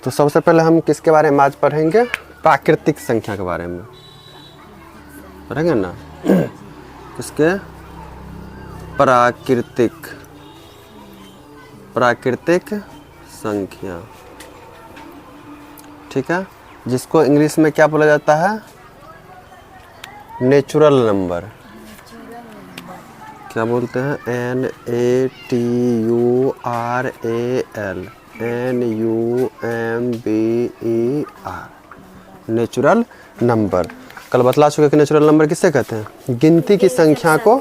तो सबसे पहले हम किसके बारे में आज पढ़ेंगे? प्राकृतिक संख्या के बारे में पढ़ेंगे ना। किसके? प्राकृतिक संख्या, ठीक है, जिसको इंग्लिश में क्या बोला जाता है? Natural number. क्या बोलते हैं? NATURAL, natural number. कल बतला चुके कि नेचुरल नंबर किससे कहते हैं? गिनती की संख्या को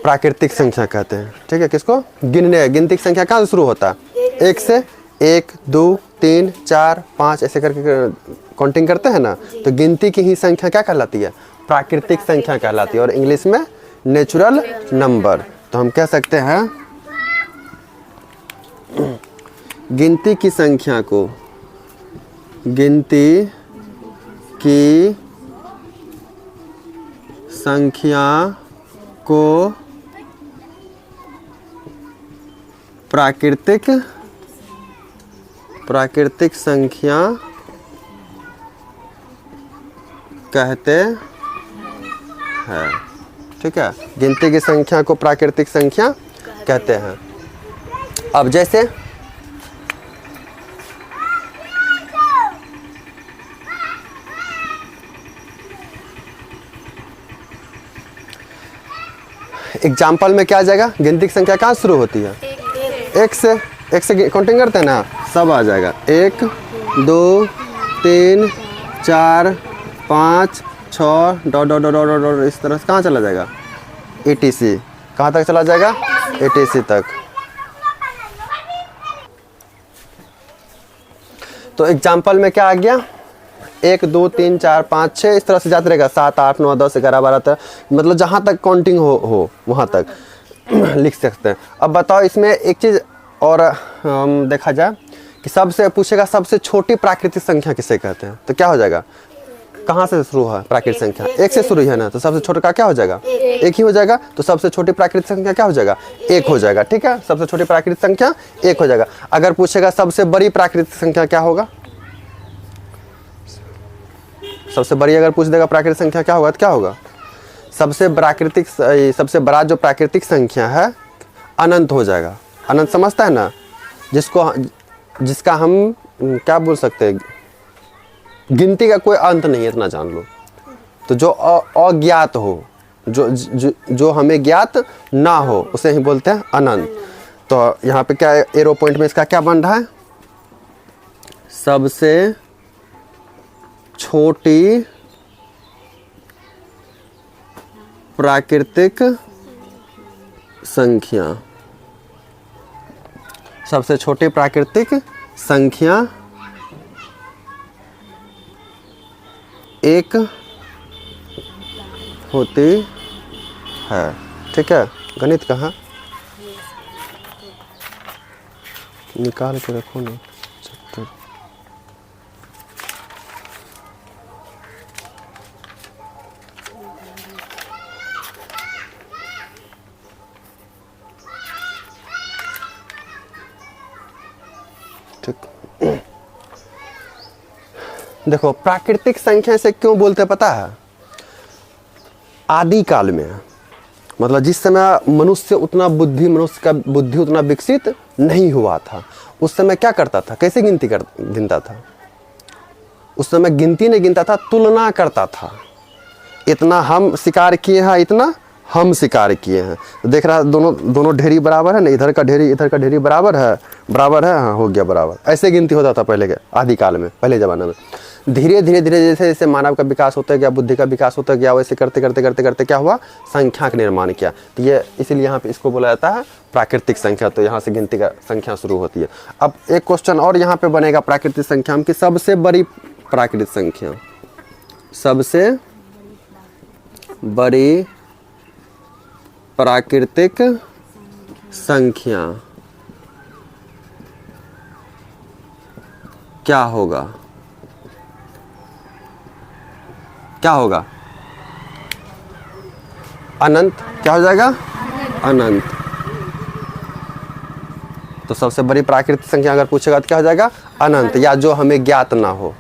प्राकृतिक संख्या कहते हैं, ठीक है। किसको? गिनती की संख्या कहाँ से शुरू होता है? एक से। 1 2 3 4 5 ऐसे करके काउंटिंग करते हैं ना, तो गिनती की ही संख्या क्या कहलाती है? प्राकृतिक संख्या कहलाती है, और इंग्लिश में नेचुरल नंबर। तो हम कह सकते हैं गिनती की संख्या को प्राकृतिक संख्या कहते हैं, ठीक है। गिनती की संख्या को प्राकृतिक संख्या कहते हैं। अब जैसे एग्जाम्पल में क्या आ जाएगा? गिनती की संख्या कहाँ शुरू होती है? एक से काउंटिंग करते हैं ना, सब आ जाएगा। 1 2 3 4 5 6 dot dot dot dot dot, इस तरह से कहाँ चला जाएगा? ETC। कहाँ तक चला जाएगा? ETC तक। तो एग्जाम्पल में क्या आ गया? 1 2 3 4 5 6 इस तरह से जाते रहेगा। 7 8 9 10 11 12 तक, मतलब जहाँ तक काउंटिंग हो वहाँ तक लिख सकते हैं। अब बताओ, इसमें एक चीज़ और देखा जाए कि सबसे पूछेगा सबसे छोटी प्राकृतिक संख्या किसे कहते हैं, तो क्या हो जाएगा? कहाँ से शुरू है प्राकृतिक संख्या? 1 से शुरू है ना, तो सबसे छोटा का क्या हो जाएगा? 1 ही हो जाएगा। तो सबसे छोटी प्राकृतिक संख्या क्या हो जाएगा? 1 हो जाएगा, ठीक है। सबसे छोटी प्राकृतिक संख्या 1 हो जाएगा। अगर पूछेगा सबसे बड़ी प्राकृतिक संख्या क्या होगा? सबसे बड़ी अगर पूछ देगा प्राकृतिक संख्या क्या होगा, तो क्या होगा? सबसे बड़ा जो प्राकृतिक संख्या है अनंत हो जाएगा। अनंत समझता है ना, जिसका हम क्या बोल सकते हैं? गिनती का कोई अंत नहीं है, इतना जान लो। तो जो अज्ञात हो, जो हमें ज्ञात ना हो, उसे ही बोलते हैं अनंत। तो यहाँ पे क्या एरो पॉइंट में इसका क्या बन रहा है? सबसे छोटी प्राकृतिक संख्या, सबसे छोटी प्राकृतिक संख्या 1 होती है, ठीक है। गणित कहाँ निकाल के रखो ना, चैप्टर। देखो, प्राकृतिक संख्या से क्यों बोलते पता है? आदि काल में, मतलब जिस समय मनुष्य का बुद्धि उतना विकसित नहीं हुआ था, उस समय क्या करता था? कैसे गिनता था? उस समय गिनती नहीं गिनता था, तुलना करता था। इतना हम शिकार किए हैं, इतना हम शिकार किए हैं। देख रहा है दोनों ढेरी बराबर है ना, इधर का ढेरी बराबर है, हाँ, हो गया बराबर। ऐसे गिनती होता था पहले के आदि काल में, पहले ज़माने में। धीरे धीरे जैसे जैसे मानव का विकास होता गया, बुद्धि का विकास होता गया, वैसे करते करते क्या हुआ? संख्या का निर्माण किया। तो ये इसीलिए यहाँ पे इसको बोला जाता है प्राकृतिक संख्या। तो यहाँ से गिनती का संख्या शुरू होती है। अब एक क्वेश्चन और यहाँ पे बनेगा प्राकृतिक संख्या की सबसे बड़ी प्राकृतिक संख्या, सबसे बड़ी प्राकृतिक संख्या क्या होगा? क्या होगा? अनंत। क्या हो जाएगा? अनंत। तो सबसे बड़ी प्राकृतिक संख्या अगर पूछेगा तो क्या हो जाएगा, अनंत, या जो हमें ज्ञात ना हो।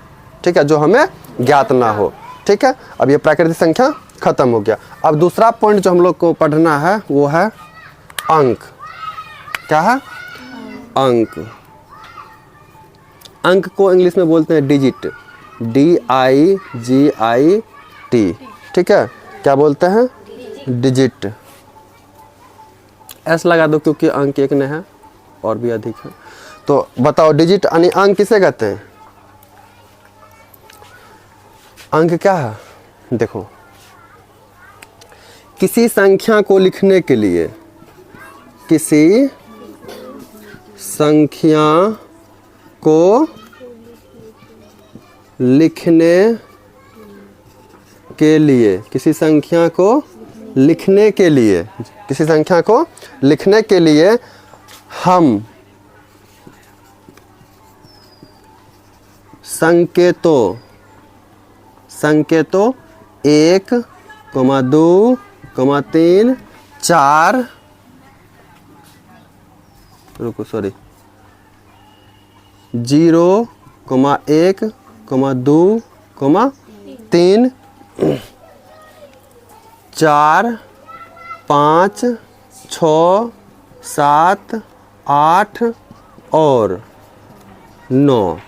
ठीक है, जो हमें ज्ञात ना हो। ठीक है, अब ये प्राकृतिक संख्या खत्म हो गया। अब दूसरा पॉइंट जो हम लोग को पढ़ना है वो है अंक। क्या है, अंक। अंक को इंग्लिश में बोलते हैं डिजिट, DIGIT। ठीक है, क्या बोलते हैं, डिजिट। एस लगा दो क्योंकि अंक एक ने है और भी अधिक है। तो बताओ डिजिट यानी अंक किसे कहते हैं? अंक क्या है, देखो किसी संख्या को लिखने के लिए, किसी संख्या को लिखने के लिए, किसी संख्या को लिखने के लिए, किसी संख्या को लिखने के लिए हम संकेतों 1, 2, 3, 4, रुको सॉरी 0, 1, 2, 3, 4, 5, 6, 7, 8 और 9।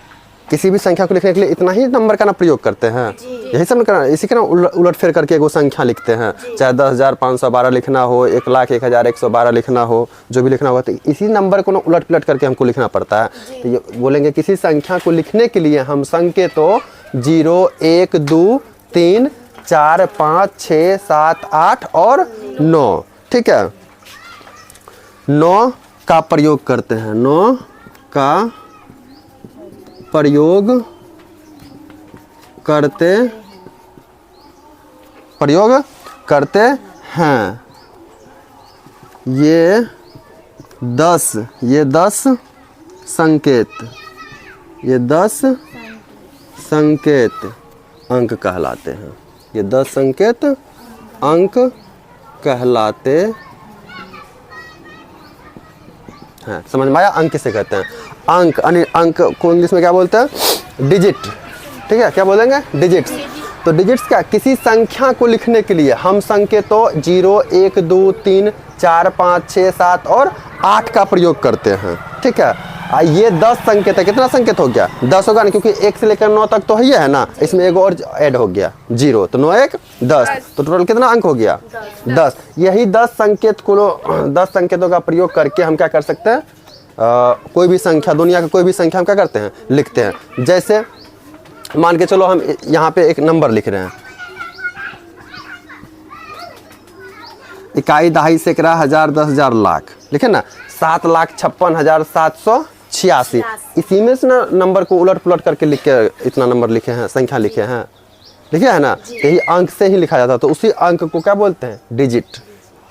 किसी भी संख्या को लिखने के लिए इतना ही नंबर का ना प्रयोग करते हैं, यही सब करना, इसी के ना उलट फेर करके वो संख्या लिखते हैं। चाहे 10,512 लिखना हो, 1,01,112 लिखना हो, जो भी लिखना होगा तो इसी नंबर को ना उलट पलट करके हमको लिखना पड़ता है। तो ये बोलेंगे किसी संख्या को लिखने के लिए हम संकेतों 0, 1, 2, 3, 4, 5, 6, 7, 8 और 9। ठीक है, 9 का प्रयोग करते हैं, 9 का प्रयोग करते हैं। ये 10 संकेत, ये 10 संकेत अंक कहलाते हैं। ये 10 संकेत अंक कहलाते हैं। समझ में आया, अंक किसे कहते हैं? अंक यानी अंक को इंग्लिश में क्या बोलते हैं, डिजिट। ठीक है, क्या बोलेंगे, डिजिट्स। तो डिजिट्स क्या, किसी संख्या को लिखने के लिए हम संकेतों 0, 1, 2, 3, 4, 5, 6, 7 और 8 का प्रयोग करते हैं। ठीक है, ये 10 संकेत है। कितना संकेत हो गया, 10 होगा ना, क्योंकि 1 से लेकर 9 तक तो है ना, इसमें एक और ऐड हो गया 0, तो 9, 1, 10, तो टोटल कितना अंक हो गया, 10। यही 10 संकेत को 10 संकेतों का प्रयोग करके हम क्या कर सकते हैं, कोई भी संख्या, दुनिया की कोई भी संख्या हम क्या करते हैं, लिखते हैं। जैसे मान के चलो हम यहाँ पे एक नंबर लिख रहे हैं, इकाई, दहाई, सैकड़ा, हजार, 10,000, लाख, लिखे ना, 7,56,786। इसी में से ना नंबर को उलट पुलट करके लिख के इतना नंबर लिखे हैं, संख्या लिखे हैं, लिखे है ना। यही अंक से ही लिखा जाता है, तो उसी अंक को क्या बोलते हैं, डिजिट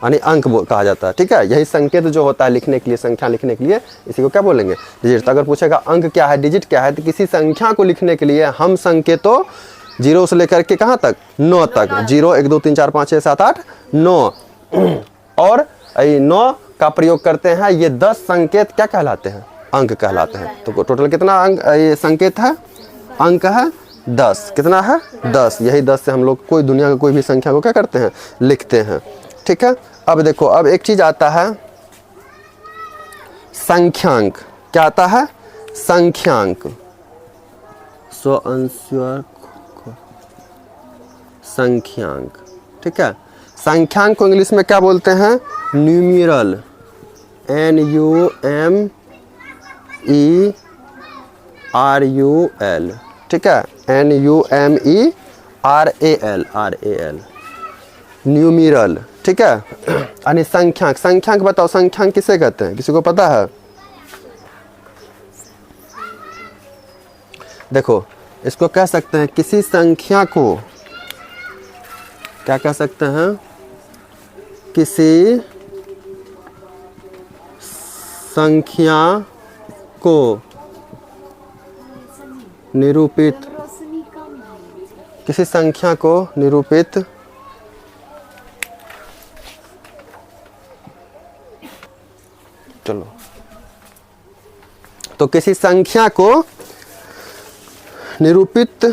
यानी अंक कहा जाता है। ठीक है, यही संकेत जो होता है लिखने के लिए, संख्या लिखने के लिए, इसी को क्या बोलेंगे, डिजिट। तो अगर पूछेगा अंक क्या है, डिजिट क्या है, तो किसी संख्या को लिखने के लिए हम संकेतों 0 से लेकर के कहाँ तक, 9 तक, 0, 1, 2, 3, 4, 5, 6, 7, 8, 9 और 9 का प्रयोग करते हैं। ये 10 संकेत क्या कहलाते हैं, अंक कहलाते हैं। तो टोटल कितना अंक, ये संकेत है, अंक है 10। कितना है, 10। यही 10 से हम लोग कोई दुनिया की कोई भी संख्या को क्या करते हैं, लिखते हैं। ठीक है, अब देखो, अब एक चीज आता है संख्यांक। क्या आता है, संख्यांक। संख्यांक। ठीक है, संख्यांक को इंग्लिश में क्या बोलते हैं, न्यूमेरल, NUMERAL। ठीक है, NUMERAL, न्यूमेरल। ठीक है, यानी संख्यांक। संख्यांक बताओ, संख्यांक किसे कहते हैं, किसी को पता है? देखो, इसको कह सकते हैं किसी संख्या को, क्या कह सकते हैं, किसी संख्या को निरूपित, किसी संख्या को निरूपित चलो तो किसी संख्या को निरूपित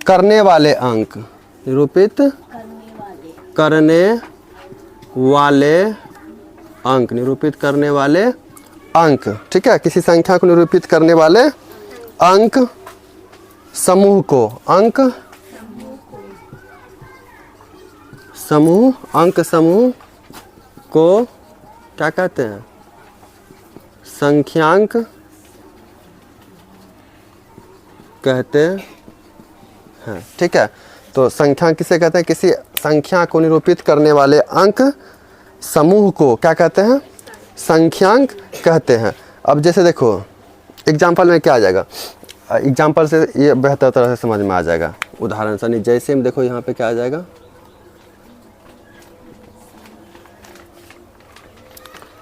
करने वाले अंक, निरूपित करने वाले अंक, निरूपित करने वाले अंक, ठीक है। किसी संख्या को निरूपित करने वाले अंक समूह को, अंक समूह, अंक समूह को क्या कहते हैं? संख्यांक कहते हैं, ठीक है। तो संख्यांक किसे कहते हैं? किसी संख्या को निरूपित करने वाले अंक समूह को क्या कहते हैं? संख्यांक कहते हैं। अब जैसे देखो एग्जाम्पल में क्या आ जाएगा, एग्जाम्पल से ये बेहतर तरह से समझ में आ जाएगा, उदाहरण से नहीं। जैसे में देखो यहाँ पे क्या आ जाएगा,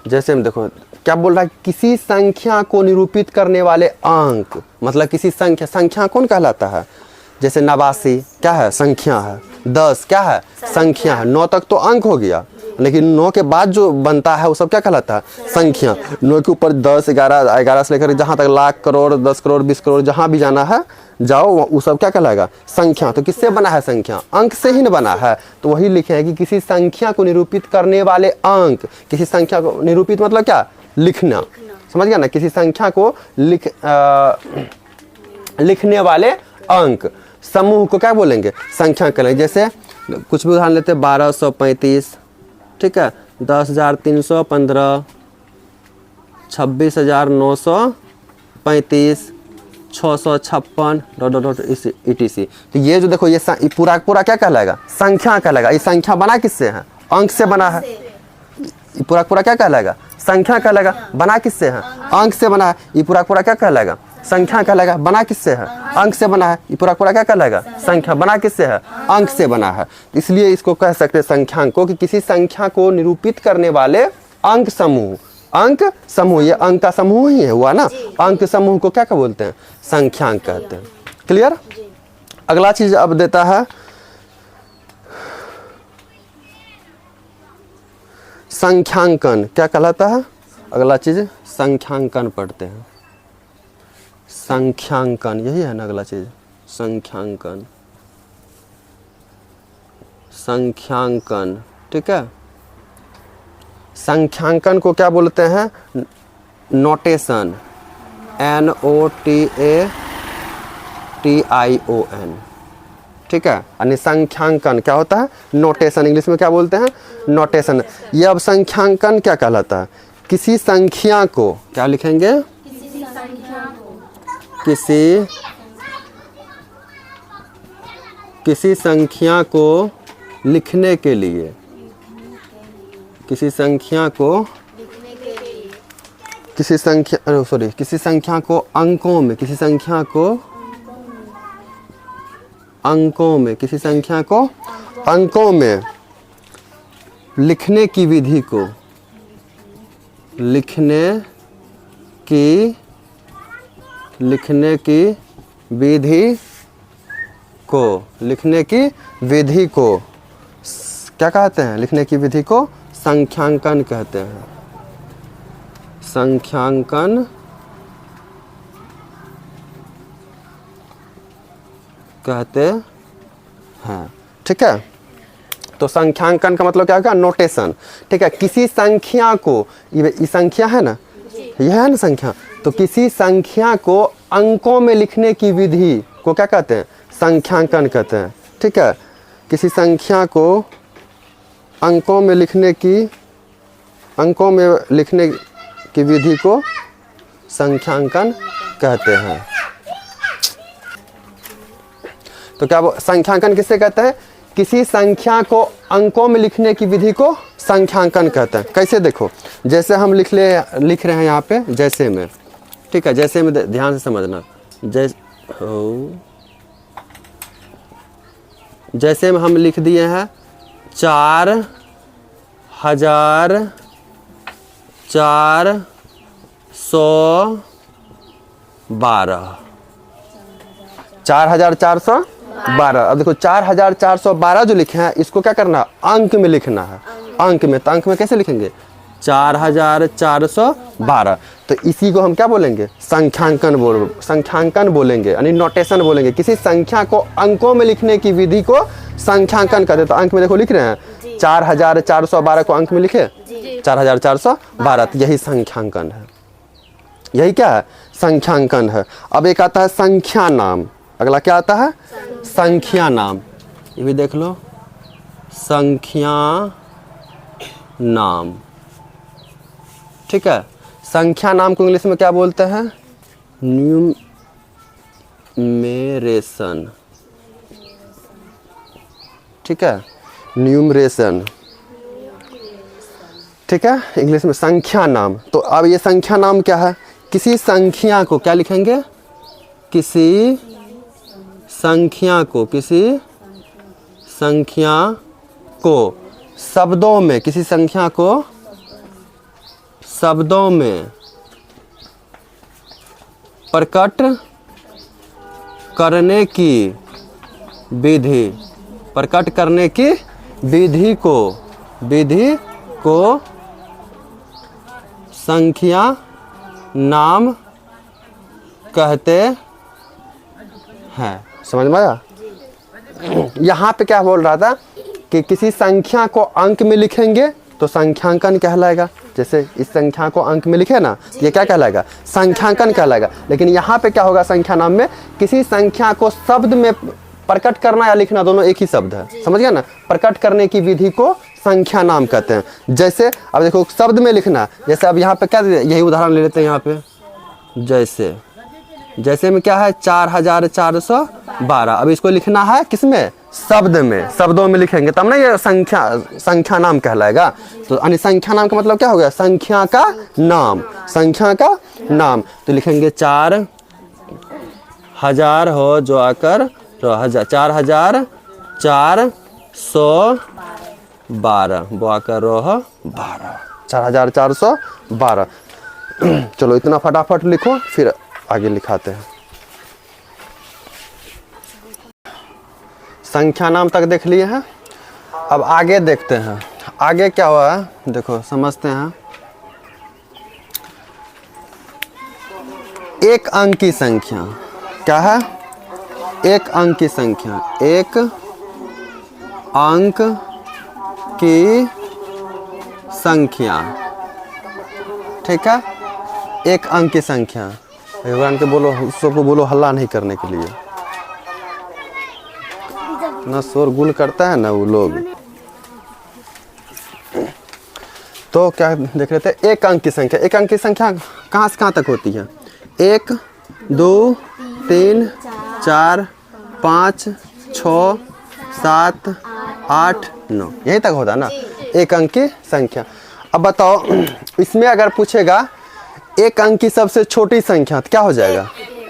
जैसे में देखो क्या बोल रहा है, किसी संख्या को निरूपित करने वाले अंक, मतलब किसी संख्या, संख्या कौन कहलाता है? जैसे 89 क्या है? संख्या है। 10 क्या है? संख्या है। 9 तक तो अंक हो गया, लेकिन 9 के बाद जो बनता है वो सब क्या कहलाता है? संख्या। 9 के ऊपर 10, 11, 11 से लेकर जहाँ तक लाख, करोड़, 10 करोड़, 20 करोड़, जहाँ भी जाना है जाओ, वो सब क्या कहलाएगा? संख्या। तो किससे बना है संख्या? अंक से ही न बना है। तो वही लिखे हैं कि किसी संख्या को निरूपित करने वाले अंक, किसी संख्या को निरूपित मतलब क्या? लिखना, समझ गया ना? किसी संख्या को लिखने वाले अंक समूह को क्या बोलेंगे? संख्या कहेंगे। जैसे कुछ भी उदाहरण लेते हैं, 1235, ठीक है, 10,315, 26,935, 656 etc। तो ये जो देखो ये पूरा क्या कहलाएगा? संख्या कहलाएगा। ये संख्या बना किससे है? अंक से बना है। ये पूरा क्या कहलाएगा? संख्या कहलाएगा। बना किससे है? अंक से बना है। ये पूरा क्या कहलाएगा? संख्या कहलाएगा। बना किससे है? अंक से बना है। ये पूरा क्या कहलाएगा? संख्या। बना किससे है? अंक से बना है। इसलिए इसको कह सकते हैं संख्यांक को, कि किसी संख्या को निरूपित करने वाले अंक समूह, अंक समूह, ये अंक का समूह ही है हुआ ना। अंक समूह को क्या बोलते हैं? संख्यांक कहते हैं। क्लियर? अगला चीज अब देता है संख्यांकन। क्या कहलाता है? अगला चीज संख्यांकन पढ़ते हैं। संख्यांकन यही है ना अगला चीज, संख्यांकन, संख्यांकन, ठीक है। संख्यांकन को क्या बोलते हैं? नोटेशन, NOTATION, ठीक है। यानी संख्यांकन क्या होता है? नोटेशन। इंग्लिश में क्या बोलते हैं? नोटेशन। ये अब संख्यांकन क्या कहलाता है? किसी संख्या को क्या लिखेंगे? किसी संख्या को लिखने के लिए, किसी संख्या को, किसी संख्या को अंकों में, किसी संख्या को अंकों में, किसी संख्या को अंकों में लिखने की विधि को, लिखने की विधि को क्या कहते हैं? लिखने की विधि को संख्यांकन कहते हैं। संख्यांकन कहते हैं, ठीक है। तो संख्यांकन का मतलब क्या होगा? नोटेशन, ठीक है। किसी संख्या को, ये संख्या है ना, यह है ना संख्या, तो किसी संख्या को अंकों में लिखने की विधि को क्या कहते हैं? संख्यांकन कहते हैं, ठीक है। किसी संख्या को अंकों में लिखने की विधि को संख्यांकन कहते हैं। तो क्या संख्यांकन किससे कहते हैं? किसी संख्या को अंकों में लिखने की विधि को संख्यांकन कहते हैं। कैसे? देखो, जैसे हम लिख रहे हैं यहाँ पे जैसे में, ठीक है। जैसे में ध्यान से समझना, जैसे में हम लिख दिए हैं 4,412। अब देखो 4,412 जो लिखे हैं, इसको क्या करना है? अंक में लिखना है। अंक में, तो अंक में कैसे लिखेंगे? 4412। तो इसी को हम क्या बोलेंगे? संख्यांकन बोलेंगे, यानी नोटेशन बोलेंगे। किसी संख्या को अंकों में लिखने की विधि को संख्यांकन कहते हैं। तो अंक में देखो लिख रहे हैं 4412 को अंक में लिखे 4412, तो यही संख्यांकन है। यही क्या है? संख्यांकन है। अब एक आता है संख्या नाम। अगला क्या आता है? संख्या नाम। ये भी देख लो, संख्या नाम। ठीक है, संख्या नाम को इंग्लिश में क्या बोलते हैं? न्यूमेरेशन। ठीक है, न्यूमरेशन। ठीक है, इंग्लिश में संख्या नाम। तो अब ये संख्या नाम क्या है? किसी संख्या को क्या लिखेंगे? किसी संख्या को शब्दों में, किसी संख्या को शब्दों में प्रकट करने की विधि, प्रकट करने की विधि को संख्या नाम कहते हैं। समझ में आया? यहाँ पे क्या बोल रहा था कि किसी संख्या को अंक में लिखेंगे तो संख्यांकन कहलाएगा। जैसे इस संख्या को अंक में लिखे ना, ये क्या कहलाएगा? संख्यांकन कहलाएगा। लेकिन यहाँ पे क्या होगा? संख्या नाम में किसी संख्या को शब्द में प्रकट करना या लिखना दोनों एक ही शब्द है। समझ गया ना? प्रकट करने की विधि को संख्या नाम कहते हैं। जैसे अब देखो शब्द में लिखना, जैसे अब यहाँ पे क्या, यही उदाहरण ले लेते हैं यहाँ पे। जैसे में क्या है? 4412। अब इसको लिखना है किसमें? शब्द में, शब्दों में लिखेंगे तब ना ये संख्या नाम कहलाएगा। तो यानी संख्या नाम का मतलब क्या हो गया? संख्या का नाम, संख्या का नाम। तो लिखेंगे 4000 हो जो आकर 4412 वो आकर रोह 12, 4412। चलो इतना फटाफट लिखो, फिर आगे लिखाते हैं। संख्या नाम तक देख लिए हैं। अब आगे देखते हैं, आगे क्या हुआ है? देखो समझते हैं। एक अंक की संख्या क्या है? एक अंक की संख्या, एक अंक की संख्या। ठीक है, एक अंक की संख्या। भगवान के बोलो, सबको बोलो हल्ला नहीं करने के लिए, ना शोरगुल करता है ना वो लोग। तो क्या देख रहे थे? एक अंक की संख्या। एक अंक की संख्या कहाँ से कहाँ तक होती है? 1 2 3 4 5 6 7 8 9, यहीं तक होता है ना एक अंक की संख्या। अब बताओ, इसमें अगर पूछेगा एक अंक की सबसे छोटी संख्या तो क्या हो जाएगा?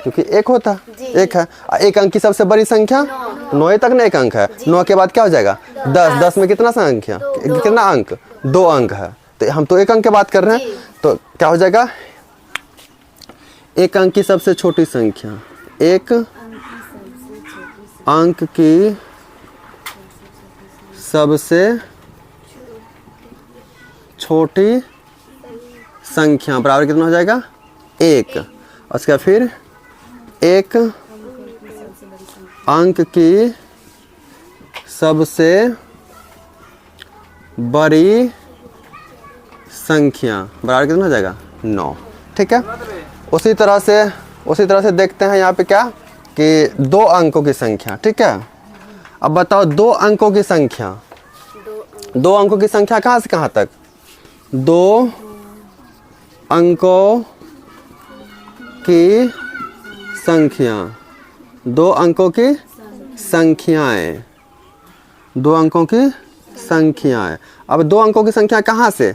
क्योंकि एक होता, एक है। एक अंक की सबसे बड़ी संख्या 9 तक ना एक अंक है। 9 के बाद क्या हो जाएगा? 10। 10 में कितना संख्या, कितना अंक? 2 अंक है। तो हम तो एक अंक की बात कर रहे हैं, तो क्या हो जाएगा? एक अंक की सबसे छोटी संख्या, एक अंक की सबसे छोटी संख्या बराबर कितना हो जाएगा? 1। और उसका फिर एक अंक की सबसे बड़ी संख्या बराबर कितना हो जाएगा? 9। ठीक है, उसी तरह से देखते हैं यहाँ पे क्या कि 2 अंकों की संख्या। ठीक है, अब बताओ 2 अंकों की संख्या, 2 अंकों की संख्या कहाँ से कहाँ तक? 2 अंकों की संख्या, 2 अंकों की संख्याएं, 2 अंकों की संख्याएं। अब 2 अंकों की संख्या कहाँ से?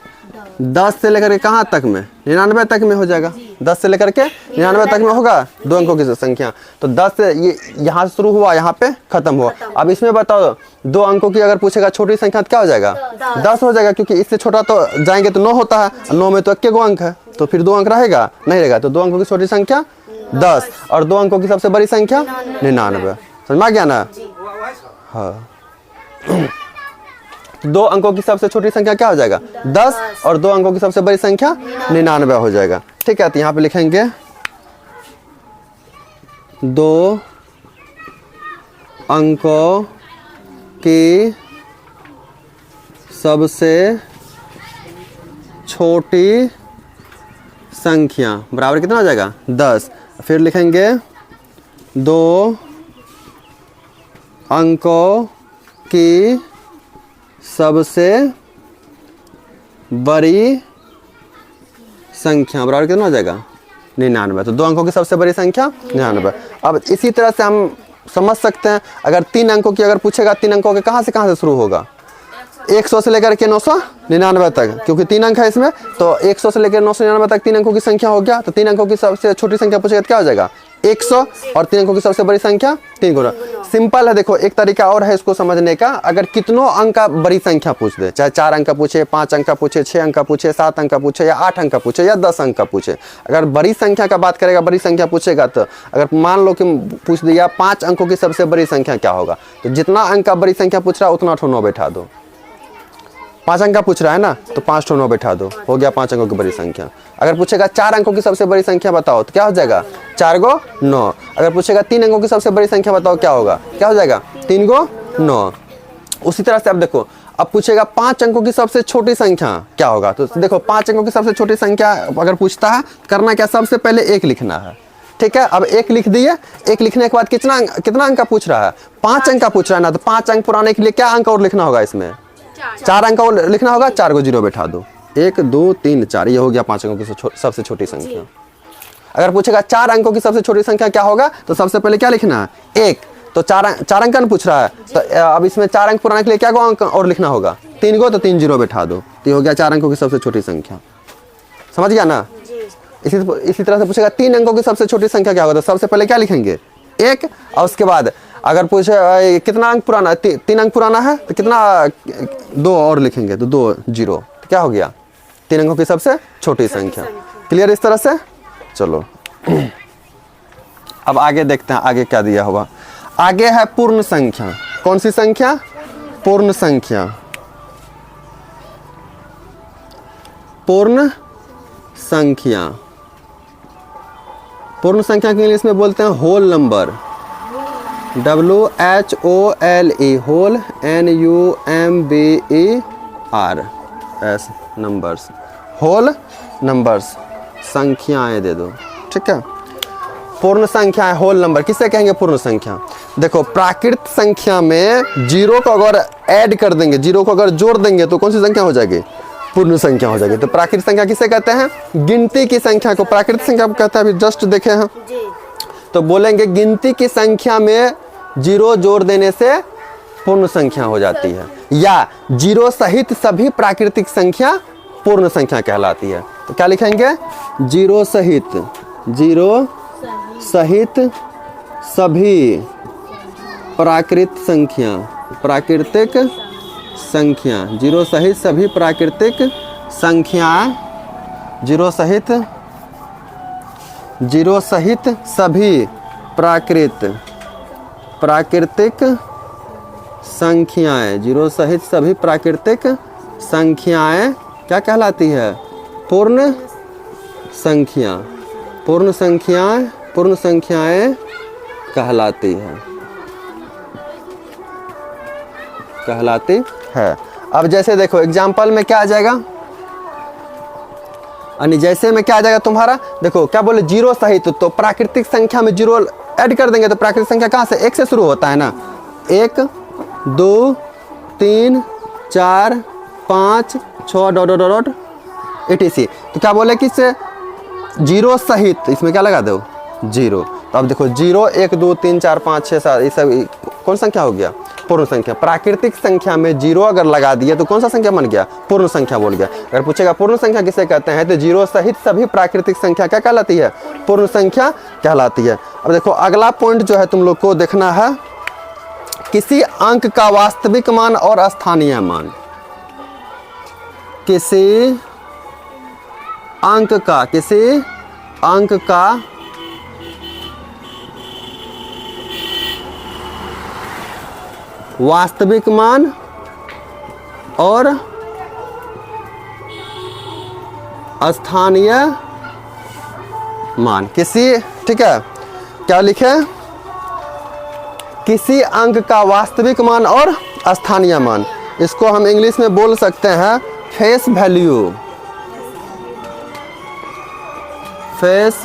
10 से लेकर के कहाँ तक में? 99 तक में हो जाएगा। 10 से लेकर के 99 तक में होगा 2 अंकों की संख्या। तो 10 से ये यहाँ से शुरू हुआ, यहाँ पे खत्म हुआ। अब इसमें बताओ 2 अंकों की अगर पूछेगा छोटी संख्या तो क्या हो जाएगा? 10 हो जाएगा, क्योंकि इससे छोटा तो जाएंगे तो 9 होता है। 9 में तो 1 गो अंक है, तो फिर 2 अंक रहेगा? नहीं रहेगा। तो 2 अंकों की छोटी संख्या 10 और 2 अंकों की सबसे बड़ी संख्या 99। समझ में आ गया ना? हाँ। तो 2 अंकों की सबसे छोटी संख्या क्या हो जाएगा 10 और 2 अंकों की सबसे बड़ी संख्या 99 हो जाएगा। ठीक है, तो यहाँ पे लिखेंगे 2 अंकों की सबसे छोटी संख्या बराबर कितना हो जाएगा 10। फिर लिखेंगे 2 अंकों की सबसे बड़ी संख्या बराबर कितना हो जाएगा 99। तो 2 अंकों की सबसे बड़ी संख्या 99। अब इसी तरह से हम समझ सकते हैं, अगर 3 अंकों की अगर पूछेगा 3 अंकों के कहाँ से शुरू होगा 100 से लेकर के 999 तक, क्योंकि 3 अंक है इसमें, तो 100 से लेकर 999 तक 3 अंकों की संख्या हो गया। तो 3 अंकों की सबसे छोटी संख्या पूछेगा तो क्या हो जाएगा 100 और 3 अंकों की सबसे बड़ी संख्या 3 गुना। सिंपल है। देखो एक तरीका और है इसको समझने का, अगर कितनों अंक का बड़ी संख्या पूछ दे, चाहे 4 अंक का पूछे, 5 अंक का पूछे, 6 अंक का पूछे, 7 अंक का पूछे या 8 अंक का पूछे या 10 अंक का पूछे, अगर बड़ी संख्या का बात करेगा, बड़ी संख्या पूछेगा, तो अगर मान लो कि पूछ दिया 5 अंकों की सबसे बड़ी संख्या क्या होगा, तो जितना अंक का बड़ी संख्या पूछ रहा है उतना 9 बैठा दो। 5 अंक का पूछ रहा है ना, तो 5 9 बैठा दो, हो गया 5 अंकों की बड़ी संख्या। अगर पूछेगा 4 अंकों की सबसे बड़ी संख्या बताओ, तो क्या हो जाएगा 4 गो 9। अगर पूछेगा 3 अंकों की सबसे बड़ी संख्या बताओ, क्या होगा, क्या हो जाएगा 3 गो 9। उसी तरह से अब देखो, अब पूछेगा 5 अंकों की सबसे छोटी संख्या क्या होगा, तो देखो 5 अंकों की सबसे छोटी संख्या अगर पूछता है, करना क्या, सबसे पहले 1 लिखना है। ठीक है, अब 1 लिख दिए। 1 लिखने के बाद कितना अंक का पूछ रहा है 5 अंक का पूछ रहा है ना, तो 5 अंक पुराने के लिए क्या अंक और लिखना होगा, इसमें 4 अंक और लिखना होगा, 4 को 0 बैठा दो। 1 2 3 4, ये हो गया 5 अंकों की सबसे छोटी संख्या। अगर पूछेगा 4 अंकों की सबसे छोटी संख्या क्या होगा, तो सबसे पहले क्या लिखना है 1, तो 4 अंक का पूछ रहा है, तो अब इसमें 4 अंक पुराने के लिए क्या अंक और लिखना होगा 3 को, तो 3 0 बैठा दो, तो ये हो गया 4 अंकों की सबसे छोटी संख्या। समझ गया ना। इसी तरह से पूछेगा 3 अंकों की सबसे छोटी संख्या क्या होगा, तो सबसे पहले क्या लिखेंगे 1, और उसके बाद अगर पूछे कितना अंक पुराना, 3 अंक पुराना है, तो कितना 2 और लिखेंगे, तो 2 0, तो क्या हो गया 3 अंकों की सबसे छोटी संख्या। क्लियर इस तरह से। चलो अब आगे देखते हैं आगे क्या दिया हुआ। आगे है पूर्ण संख्या। कौन सी संख्या, पूर्ण संख्या। पूर्ण संख्या, पूर्ण संख्या के इंग्लिश में बोलते हैं whole number, WHOLE, whole NUMBER, numbers, whole numbers, संख्याएं दे दो। ठीक है, पूर्ण संख्या है होल नंबर। किससे कहेंगे पूर्ण संख्या। देखो प्राकृत संख्या में 0 को अगर ऐड कर देंगे, 0 को अगर जोड़ देंगे, तो कौन सी संख्या हो जाएगी, पूर्ण संख्या हो जाएगी। तो प्राकृत संख्या किसे कहते हैं, गिनती की संख्या को प्राकृत संख्या कहते हैं। अभी जस्ट देखे हैं, तो बोलेंगे गिनती की संख्या में 0 जोड़ देने से पूर्ण संख्या हो जाती है, या 0 सहित सभी प्राकृतिक संख्या पूर्ण संख्या कहलाती है। तो क्या लिखेंगे 0 सहित सभी प्राकृतिक संख्या, 0 सहित सभी प्राकृतिक संख्याएं, 0 सहित सभी प्राकृतिक संख्याएं, 0 सहित सभी प्राकृतिक संख्याएं क्या कहलाती है, पूर्ण संख्या, पूर्ण संख्याएं कहलाती है। अब जैसे देखो एग्जाम्पल में क्या आ जाएगा, जैसे में क्या आ जाएगा तुम्हारा, देखो क्या बोले 0 सहित, तो प्राकृतिक संख्या में 0 ऐड कर देंगे, तो प्राकृतिक संख्या कहाँ से 1 से शुरू होता है ना, 1 2 3 4 5 6 ... etc। तो क्या बोले कि इससे 0 सहित, इसमें क्या लगा दो 0। तो अब देखो 0 1 2 3 4 5 6 7, ये सब कौन संख्या हो गया, पूर्ण संख्या। प्राकृतिक संख्या में 0 अगर लगा दिए तो कौन सा संख्या बन गया, पूर्ण संख्या बोल गया। अगर पूछेगा पूर्ण संख्या किसे कहते हैं, तो 0 सहित सभी प्राकृतिक संख्या क्या कहलाती है, पूर्ण संख्या कहलाती है। अब देखो अगला पॉइंट जो है तुम लोग को देखना है, किसी अंक का वास्तविक मान और स्थानीय मान। किसी अंक का वास्तविक मान और स्थानीय मान। किसी, ठीक है, क्या लिखे, किसी अंक का वास्तविक मान और स्थानीय मान। इसको हम इंग्लिश में बोल सकते हैं face value. Face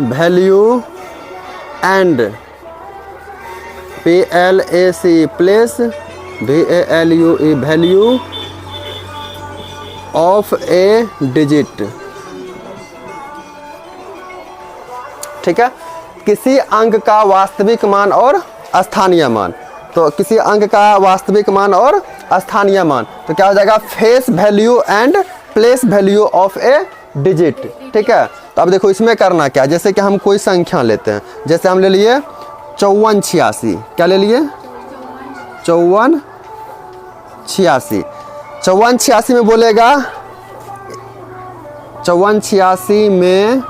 value and PLAC place VALUE value of A digit. ठीक है, किसी अंक का वास्तविक मान और स्थानीय मान। तो किसी अंक का वास्तविक मान और स्थानीय मान तो क्या हो जाएगा, face value and place value of A digit. ठीक है, तो अब देखो इसमें करना क्या, जैसे कि हम कोई संख्या लेते हैं, जैसे हम ले लिए 5486। क्या ले लिए, 5486। 5486 में बोलेगा, 5486 में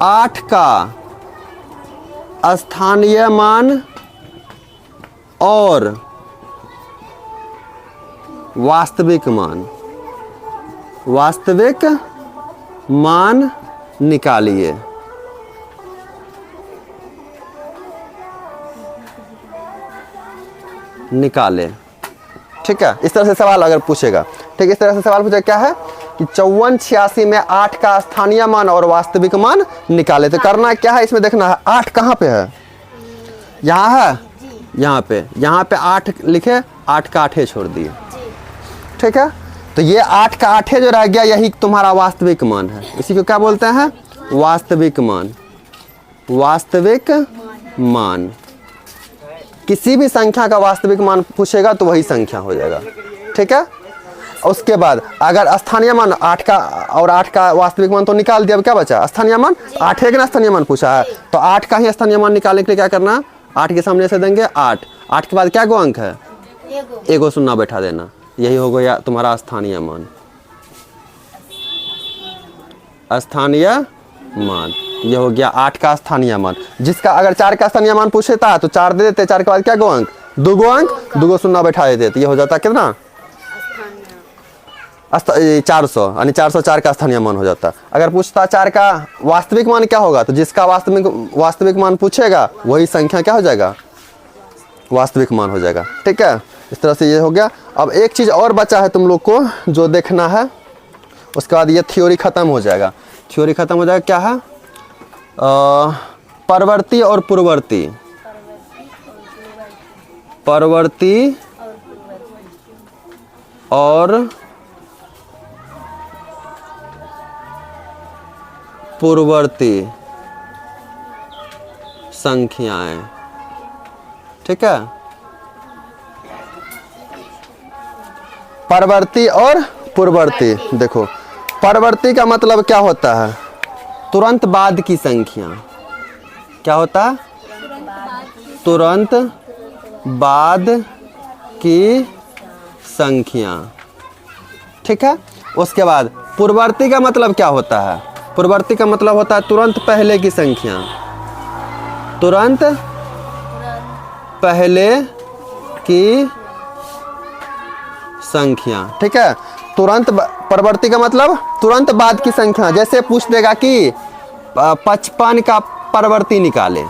8 का स्थानीय मान और वास्तविक मान निकालिए। निकाले। ठीक है, इस तरह से सवाल अगर पूछेगा, ठीक, इस तरह से सवाल पूछेगा क्या है कि 5486 में 8 का स्थानीय मान और वास्तविक मान निकाले। तो करना क्या है, इसमें देखना है 8 कहाँ पे है, यहाँ है, यहाँ पे 8 लिखे, 8 का 8 छोड़ दिए। ठीक है, तो ये 8 का 8 जो रह गया यही तुम्हारा वास्तविक मान है। इसी को क्या बोलते हैं, वास्तविक मान। वास्तविक मान, किसी भी संख्या का वास्तविक मान पूछेगा तो वही संख्या हो जाएगा। ठीक है, उसके बाद अगर स्थानीय मान 8 का और 8 का वास्तविक मान तो निकाल दिया, अब क्या बचा, स्थानीय मान। 8 है कि ना, स्थानीय मान पूछा है तो 8 का ही स्थानीय मान निकालने के लिए क्या करना, 8 के सामने से देंगे 8। 8 के बाद क्या गो अंक है, एगो शून्य बैठा देना, यही हो गया तुम्हारा स्थानीय मान। स्थानीय मान ये हो गया 8 का स्थानीय मान। जिसका अगर 4 का स्थानीय मान पूछता तो 4 दे देते, 4 के बाद क्या गो अंक, 2 गो अंक, 2 गो शून्य बैठा देते, तो ये हो जाता कितना, 400, यानी 404 का स्थानीय मान हो जाता। अगर पूछता 4 का वास्तविक मान क्या होगा, तो जिसका वास्तविक मान पूछेगा वही संख्या क्या हो जाएगा, वास्तविक मान हो जाएगा। ठीक है, इस तरह से ये हो गया। अब एक चीज़ और बचा है तुम लोग को जो देखना है, उसके बाद ये थ्योरी खत्म हो जाएगा। थ्योरी खत्म हो जाएगा, क्या है, परवर्ती और पूर्ववर्ती। परवर्ती और पूर्ववर्ती संख्याएं। ठीक है, परवर्ती और पूर्ववर्ती। देखो परवर्ती का मतलब क्या होता है, तुरंत बाद की संख्या। क्या होता है, तुरंत बाद की संख्या। ठीक है, उसके बाद पूर्ववर्ती का मतलब क्या होता है, पूर्ववर्ती का मतलब होता है तुरंत पहले की संख्या। तुरंत पहले की संख्या। ठीक है, तुरंत परवर्ती का मतलब तुरंत बाद की संख्या। जैसे पूछ देगा कि 55 का परवर्ती निकाले,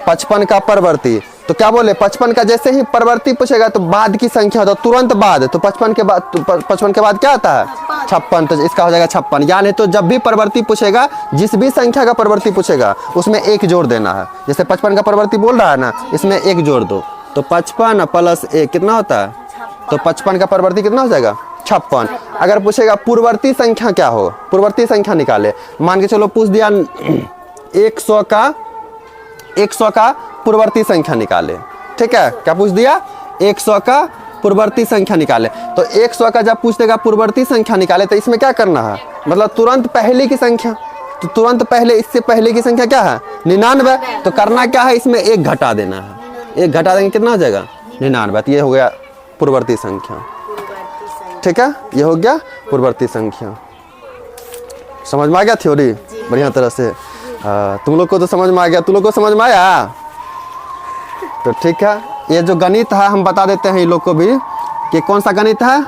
55 का परवर्ती, तो क्या बोले, 55 का जैसे ही परवर्ती पूछेगा तो बाद की संख्या होता है, तुरंत बाद। तो 55 के बाद क्या आता है, 56, तो इसका हो जाएगा 56। यानी तो जब भी परवर्ती पूछेगा, जिस भी संख्या का परवर्ती पूछेगा उसमें 1 जोड़ देना है। जैसे 55 का परवर्ती बोल रहा है ना, इसमें 1 जोड़ दो, तो 55 + 1 कितना होता है, तो 55 का परवर्ती कितना हो जाएगा, 56। अगर पूछेगा पूर्ववर्ती संख्या क्या हो, पूर्ववर्ती संख्या निकाले, मान के चलो पूछ दिया 100 का पूर्ववर्ती संख्या निकाले। ठीक है, क्या पूछ दिया, 100 का पूर्ववर्ती संख्या निकाले। तो 100 का जब पूछ देगा पूर्ववर्ती संख्या निकाले, तो इसमें क्या करना है, मतलब तुरंत पहले की संख्या। तो तुरंत पहले, इससे पहले की संख्या क्या है, 99। तो करना क्या है, इसमें 1 घटा देना है, 1 घटा देंगे कितना हो जाएगा, 99। तो ये हो गया पूर्ववर्ती संख्या। ठीक है, ये हो गया पूर्ववर्ती संख्या। समझ में आ गया थ्योरी बढ़िया तरह से। तुम लोग को तो समझ में आ गया, तुम लोग को समझ में आया, तो ठीक है। ये जो गणित है हम बता देते हैं इन लोग को भी कि कौन सा गणित है,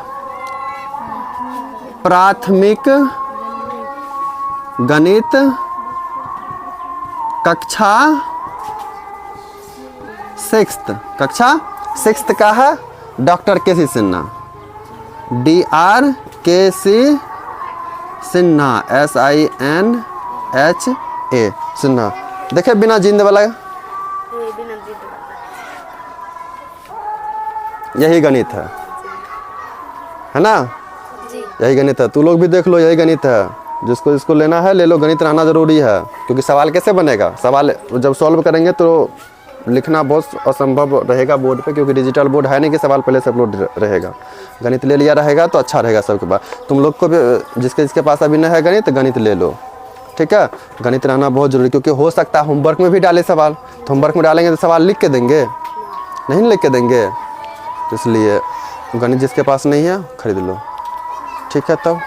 प्राथमिक गणित कक्षा 6th का है doctor KC. Sinha, DRKC Sinha, SINHA Sinha. देखे बिना जिंद वाला, यही गणित है ना, यही गणित है। तू लोग भी देख लो, यही गणित है। जिसको इसको लेना है ले लो, गणित रहना जरूरी है, क्योंकि सवाल कैसे बनेगा, सवाल जब सॉल्व करेंगे तो लिखना बहुत असंभव रहेगा बोर्ड पे, क्योंकि डिजिटल बोर्ड है नहीं कि सवाल पहले से अपलोड रहेगा। गणित ले लिया रहेगा तो अच्छा रहेगा सबके पास। तुम लोग को भी जिसके पास अभी नहीं है गणित, गणित ले लो, ठीक है। गणित रहना बहुत जरूरी, क्योंकि हो सकता है होमवर्क में भी डाले सवाल, तो होमवर्क में डालेंगे तो सवाल लिख के देंगे, नहीं लिख के देंगे। तो इसलिए गणित जिसके पास नहीं है खरीद लो, ठीक है। तब